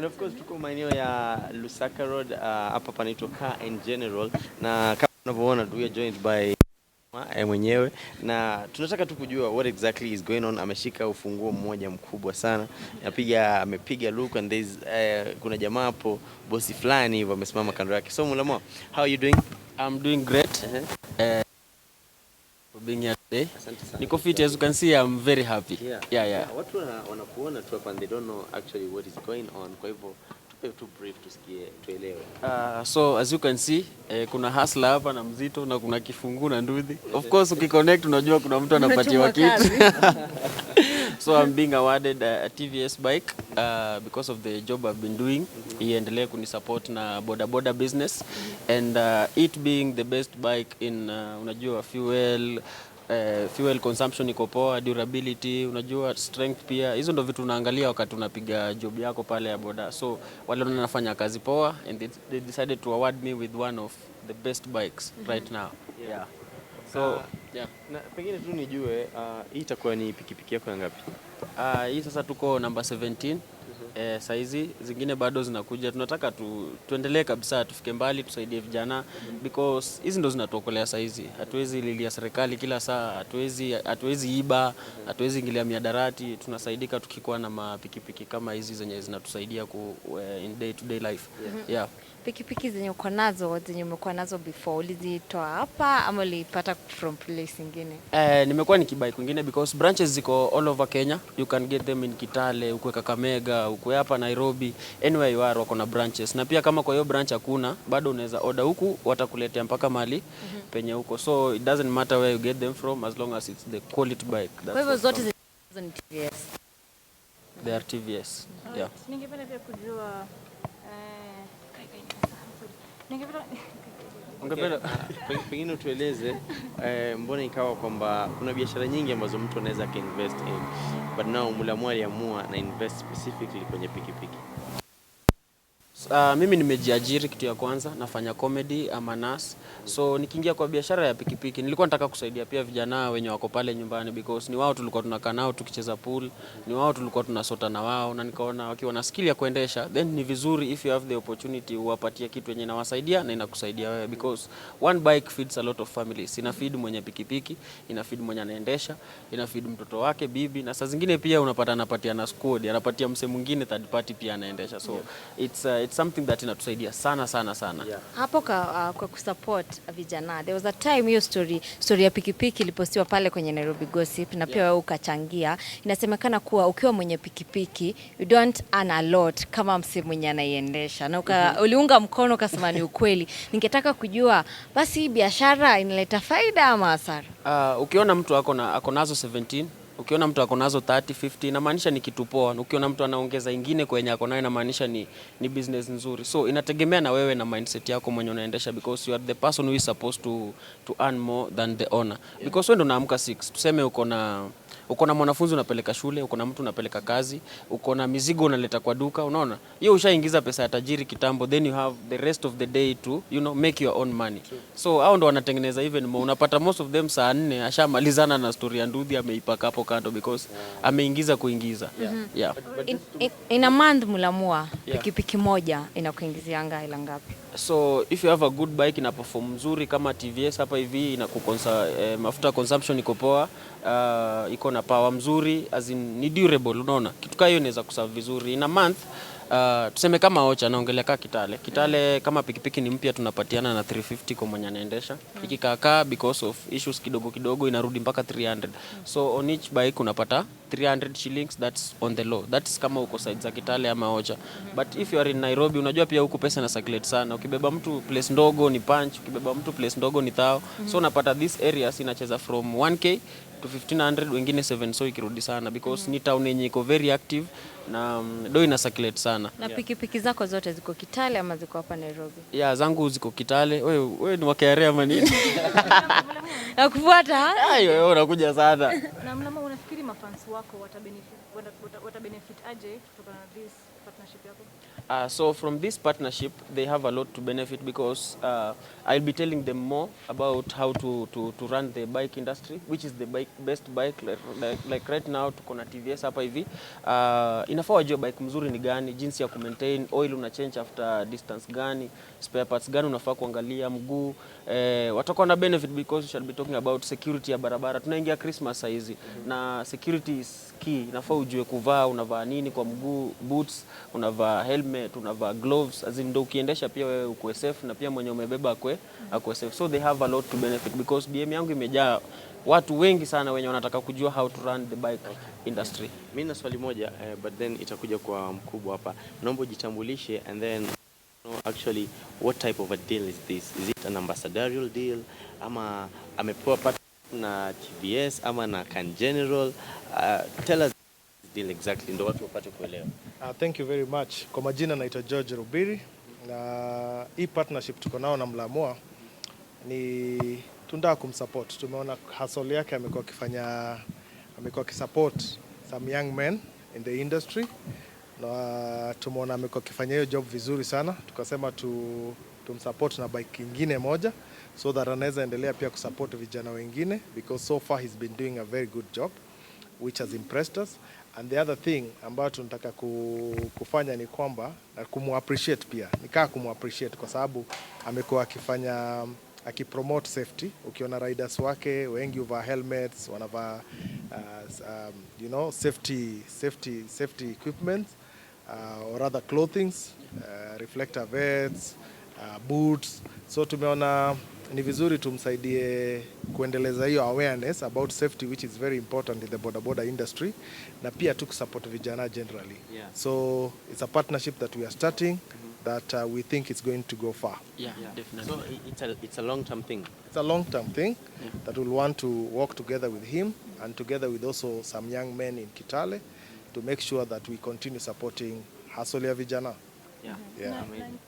And of course tuko maeneo ya Lusaka Road hapa panaitwa Car in General, na kama unavyoona we are joined by mwenyewe, na tunataka tu kujua what exactly is going on. Ameshika ufunguo mmoja mkubwa sana, amepiga look and there's kuna jamaa hapo bosi fulani hivyo amesimama kando yake. So Mulamwah, how are you doing? I'm doing great. For being here today. Niko fit, as you can see, I'm very happy. Yeah. Watu wanakuona tu hapa and they don't know actually what is going on. Kwa hivyo tupe tu brief tusikie tuelewe. So as you can see, kuna hustler hapa na mzito na kuna kifunguu na nduthi. Of course ukiconnect unajua kuna mtu anapatiwa kitu. So I'm being awarded a TVS bike because of the job I've been doing. Iendelee kunisupport na boda business, and it being the best bike in unajua fuel consumption iko poa, durability, unajua strength pia. Hizo ndo vitu unaangalia wakati unapiga job yako pale ya boda. So wale wanafanya kazi poa, and they decided to award me with one of the best bikes right now. Yeah. So na pengine tu nijue hii itakuwa ni pikipiki yako ngapi? Hii sasa tuko number 17. Saizi zingine bado zinakuja. Tunataka tuendelee kabisa, tufike mbali, tusaidie vijana because hizi ndo zinatuokolea saizi. Hatuwezi lilia serikali kila saa, hatuwezi iba, hatuwezi ingilia miadarati. Tunasaidika tukikuwa na mapikipiki kama hizi zenye zinatusaidia in day to day life. Yeah. Pikipiki zenye uko nazo, zenye umekuwa nazo before, ulizitoa hapa ama ulipata from place nyingine? Nimekuwa nikibike kwingine because branches ziko all over Kenya. You can get them in Kitale, ukwe Kakamega, ukwe hapa Nairobi, anywhere you are wako na branches. Na pia kama kwa hiyo branch hakuna, bado unaweza order huku, watakuletea mpaka mali penye huko. So it doesn't matter where you get them from as long as it's the quality bike. Kwa hivyo zote ni TVS? They are TVS. Yeah. Ningependa pia kujua Pengine tueleze mbona ikawa kwamba kuna biashara nyingi ambazo mtu anaweza invest in, but now Mulamwah aliamua na invest specifically kwenye pikipiki. Mimi nimejiajiri, kitu ya kwanza nafanya comedy ama nurse. So nikiingia kwa biashara ya pikipiki nilikuwa nataka kusaidia pia vijana wenye wako pale nyumbani because ni wao tulikuwa tunakaa nao tukicheza pool, ni wao tulikuwa tunasota na wao, na nikaona wakiwa na skill ya kuendesha then ni vizuri if you have the opportunity uwapatie kitu yenye inawasaidia na inakusaidia wewe, because one bike feeds a lot of families. Ina feed mwenye pikipiki, ina feed mwenye anaendesha, ina feed mtoto wake, bibi, na saa zingine pia unapata anapatia na squad, anapatia mse mwingine third party pia anaendesha. So it's something that inatusaidia sana. Hapo kwa kusupport vijana, there was a time hiyo story ya pikipiki ilipostiwa pale kwenye Nairobi Gossip, na pia wewe ukachangia. Inasemekana kuwa ukiwa mwenye pikipiki you don't earn a lot kama mse mwenye anaiendesha, na uliunga mkono ukasema ni ukweli. Ningetaka kujua basi biashara inaleta faida ama hasara? Ukiona mtu ako nazo 17, ukiona mtu ako nazo 30, 50, inamaanisha ni kitu poa. Ukiona mtu anaongeza ingine kwenye ako nayo, inamaanisha ni business nzuri. So inategemea na wewe na mindset yako mwenye unaendesha, because you are the person who is supposed to earn more than the owner. Because wewe ndo unaamka 6. Tuseme uko na mwanafunzi unapeleka shule, uko na mtu unapeleka kazi, uko na mizigo unaleta kwa duka, unaona? Hiyo ushaingiza pesa ya tajiri kitambo, then you have the rest of the day to make your own money. So hao ndo wanatengeneza even more. Unapata most of them saa 4 ashamalizana na story ya nduthi, ameipaka hapo kando because ameingiza kuingiza. Yeah. In a month Mulamwah, pikipiki moja inakuingizia ila ngapi? So if you have a good bike ina perform nzuri kama TVS hapa hivi, mafuta consumption iko poa, iko na power mzuri, as in ni durable, unaona? Kitu kama hiyo inaweza kuserve vizuri in a month. Tuseme kama Ocha naongelea Kitale kama pikipiki ni mpya tunapatiana na 350 kwa mwenye anaendesha. Ikikaa because of issues kidogo inarudi mpaka 300. So on each bike unapata 300 shillings, that's on the low. That's kama uko side za Kitale ama Ocha. But if you are in Nairobi, unajua pia huku pesa na circulate sana. Ukibeba mtu place ndogo ni punch, ukibeba mtu place ndogo ni thao. So unapata these areas inacheza from 1k to 1500, wengine 7, so ikirudi sana because ni town yenye iko very active na do ina circulate sana. Na pikipiki zako zote ziko Kitale ama ziko hapa Nairobi? Yeah, zangu ziko Kitale. Wewe ni wakiarea ama nini? Nakufuata. Wewe unakuja sana. Na Mulamwah, unafikiri mafans wako watabenefit aje kutokana na this partnership? partnership yako? So from this partnership, they have a lot to benefit because I'll be telling them more about how to run the bike industry, which is the best bike. Like right now, tuko na TVS hapa hivi. Inafaa wajue bike mzuri ni gani, jinsi ya kumaintain, oil una change after distance gani, spare parts gani unafaa kuangalia, mguu. Watakuwa na benefit because we shall be talking about security ya barabara. Tunaingia Christmas saizi na security is key. Inafaa ujue kuvaa, unavaa nini kwa mguu, boots, unavaa helmet, unavaa gloves, as in ndo ukiendesha pia wewe ukue safe na pia mwenye umebeba akue safe. So they have a lot to benefit because DM yangu imejaa watu wengi sana wenye wanataka kujua how to run the bike industry. Mimi na swali moja but then itakuja kwa mkubwa hapa. Naomba ujitambulishe and then actually what type of a deal is this? Is it an ambassadorial deal ama amepewa partner na TVS ama na Can General? Tell us this deal exactly ndo watu wapate kuelewa. Thank you very much. Kwa majina naitwa George Rubiri na hii partnership tuko nao na Mulamwah ni tunataka kumsupport. Tumeona hustle yake amekuwa akisupport some young men in the industry na tumeona amekuwa akifanya hiyo job vizuri sana, tukasema tumsupport na bike nyingine moja so that anaweza endelea pia kusupport vijana wengine because so far he's been doing a very good job which has impressed us. And the other thing ambayo tunataka kufanya ni kwamba kumu-appreciate pia. Nikaa kumu-appreciate kwa sababu amekuwa akifanya akipromote safety. Ukiona riders wake wengi huvaa helmets, wanavaa safety equipment or other clothing, reflector vests, boots. So tumeona ni vizuri tumsaidie kuendeleza hiyo awareness about safety which is very important in the boda industry na pia support vijana generally. So it's a partnership that we are starting that we think it's going to go far. Yeah, definitely. So it's a long-term thing. It's a long-term thing that we'll want to work together with him and together with also some young men in Kitale to make sure that we continue supporting hustle ya vijana. Yeah.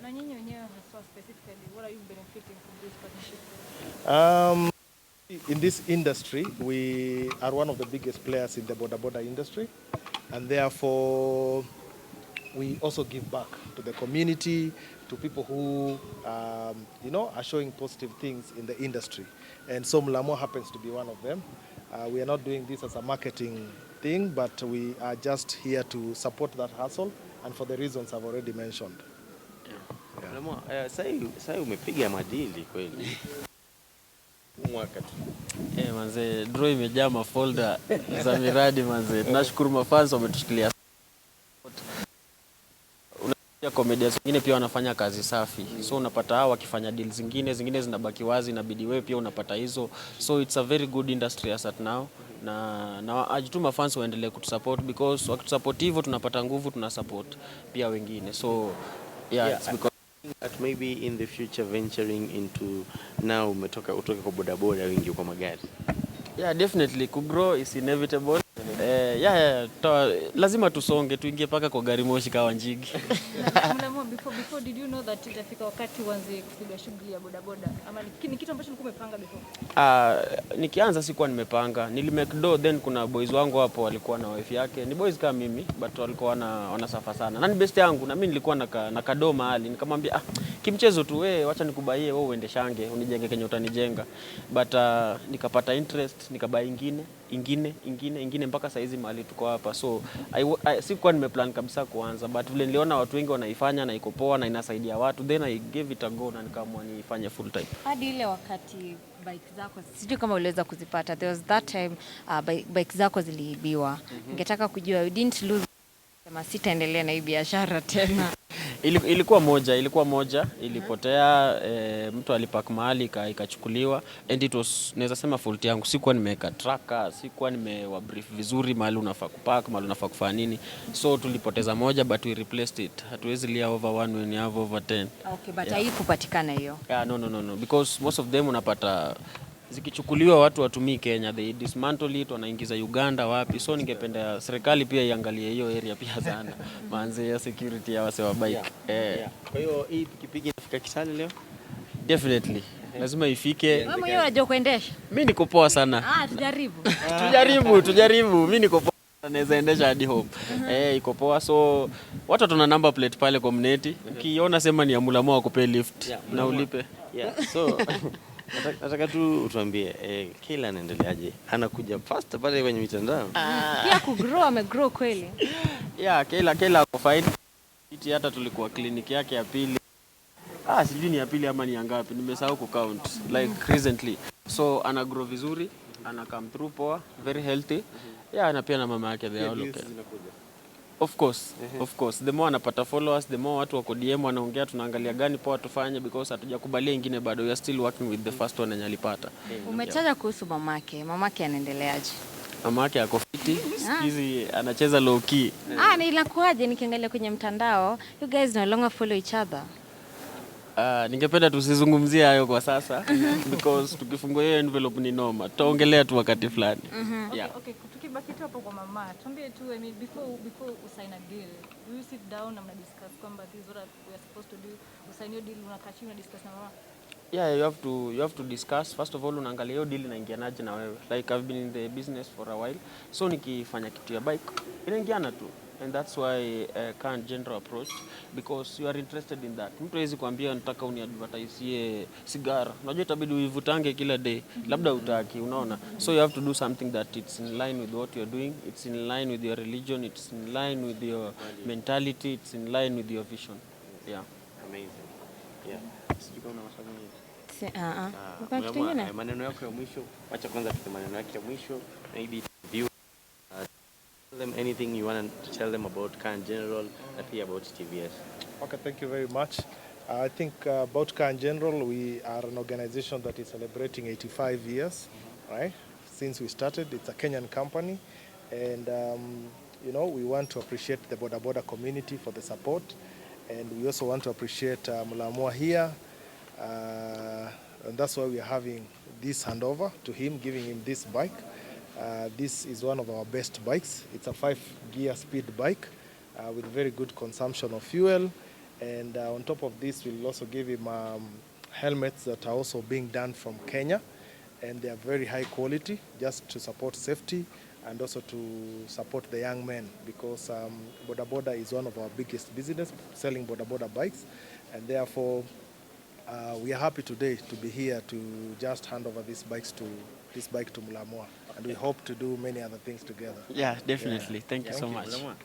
Na nyinyi wenyewe hasa specifically, what are you benefiting from this partnership? In this industry, we are one of the biggest players in the boda industry, and therefore we also give back to the community, to people who are showing positive things in the industry. And so Mulamwah happens to be one of them. We are not doing this as a marketing thing, but we are just here to support that hustle, and for the reasons I've already mentioned. Mulamwah, sasa umepiga madili kweli. Mwaka tu. Manze, draw imejaa mafolder za miradi manze. Tunashukuru mafans wametushikilia. Unasikia comedians wengine pia wanafanya kazi safi. So unapata hao wakifanya deals zingine zinabaki wazi, inabidi wewe pia unapata hizo. So it's a very good industry as at now. Na ajituma fans waendelee kutusupport because wakitusupport hivyo tunapata nguvu, tunasupport pia wengine. So it's because at maybe in the future venturing into now utoke kwa bodaboda wingi kwa magari. Yeah, definitely kugrow is inevitable. Lazima tusonge tuingie paka kwa gari moshi kawa njigi. Mulamwah, before did you know that itafika wakati uanze kupiga shughuli ya bodaboda ama ni kitu ambacho ulikuwa umepanga before? Nikianza sikuwa nimepanga. Nilimake do then kuna boys wangu hapo walikuwa na wife yake. Ni boys kama mimi but walikuwa wanasafa sana. Na ni best yangu na mimi nilikuwa na kado mahali. Nikamwambia kimchezo tu wewe acha nikubaie wewe uende shange unijenge kenye utanijenga. But nikapata interest nikabai ingine mpaka saizi mahali tuko hapa. So sikuwa nimeplan kabisa kuanza but vile niliona watu wengi wanaifanya na iko poa na inasaidia watu then I gave it a go na nikaamua nifanye full time. Hadi ile wakati bike zako sijui kama uliweza kuzipata, there was that time bike zako ziliibiwa. Ningetaka kujua you didn't lose kama sitaendelea na hii biashara tena. Ilikuwa moja ilipotea, mtu alipark mahali ikachukuliwa and it was naweza sema fault yangu. Sikuwa nimeweka tracker, sikuwa nimewabrief vizuri mahali unafaa kupark, mahali unafaa kufanya nini. So tulipoteza moja but we replaced it. Hatuwezi lia over one when you have over 10. Okay, but haikupatikana hiyo. No because most of them unapata zikichukuliwa watu watumii Kenya, they dismantle it, wanaingiza Uganda wapi. So ningependa serikali pia iangalie hiyo area pia sana. Manze ya security ya wase wa bike. Kwa hiyo hii pikipiki inafika Kitale leo? Definitely. Lazima ifike. Wewe mwenyewe unajua kuendesha? Mimi niko poa sana. Tujaribu. Tujaribu. Mimi niko poa. anaweza endesha hadi home. Iko poa, so watu tuna number plate pale community. Ukiona sema ni ya Mulamwah akupe lift na ulipe. So nataka tu utuambie Kayla anaendeleaje? Anakuja fast pale kwenye mitandao. Pia kugrow amegrow kweli. Kayla ako fine. Hata tulikuwa kliniki yake ya pili. Sijui ni ya pili ama ni ya ngapi. Nimesahau ku count like recently. So ana grow vizuri, ana come through poa, very healthy. Na pia na mama yake they are okay. Of course. The more anapata followers, the more watu wako DM wanaongea, tunaangalia gani poa tufanye because hatujakubalia ingine bado. We are still working with the first one yenye alipata. Umetaja kuhusu mamake. Mamake anaendeleaje? Mamake ako fiti. Hizi anacheza low key. Ni inakuaje nikiangalia kwenye mtandao? You guys no longer follow each other. Ningependa tusizungumzie hayo kwa sasa because tukifungua hiyo envelope ni noma. Tutaongelea tu wakati fulani. Okay, tukibaki tu hapo kwa mama. Tuambie tu, I mean, before usign a deal, you sit down na mnadiscuss kwamba this is what we are supposed to do. Usign your deal, unakaa chini na discuss na mama. You have to discuss. First of all, unaangalia hiyo deal inaingianaje na wewe. Like I've been in the business for a while. So nikifanya kitu ya bike, inaingiana tu. And that's why current general approach, because you are interested in that. Mtu hawezi kuambia nataka uniadvertise sigara. Unajua itabidi uivutange kila day. Labda utaki, unaona. So you have to do something that it's in line with what you're doing. It's in line with your religion. It's in line with your mentality. It's in line with your vision. Amazing. Sijui kama Kwa kitu kingine? maneno yako ya mwisho. Acha kwanza tupe maneno yako ya mwisho. Maybe view tell them anything you want to tell them about Car in General and about TVS. Okay, thank you very much. I think about Car in General, we are an organization that is celebrating 85 years, right? Since we started, it's a Kenyan company, and we want to appreciate the Boda Boda community for the support, and we also want to appreciate Mulamwah here, and that's why we are having this handover to him, giving him this bike. This is one of our best bikes. It's a 5-gear speed bike with very good consumption of fuel. And on top of this, we'll also give him helmets that are also being done from Kenya. And they are very high quality, just to support safety and also to support the young men. Because Boda Boda is one of our biggest business, selling Boda Boda bikes. And therefore, we are happy today to be here to just hand over this bike to Mulamwah. And we hope to do many other things together. Definitely. Thank you so much.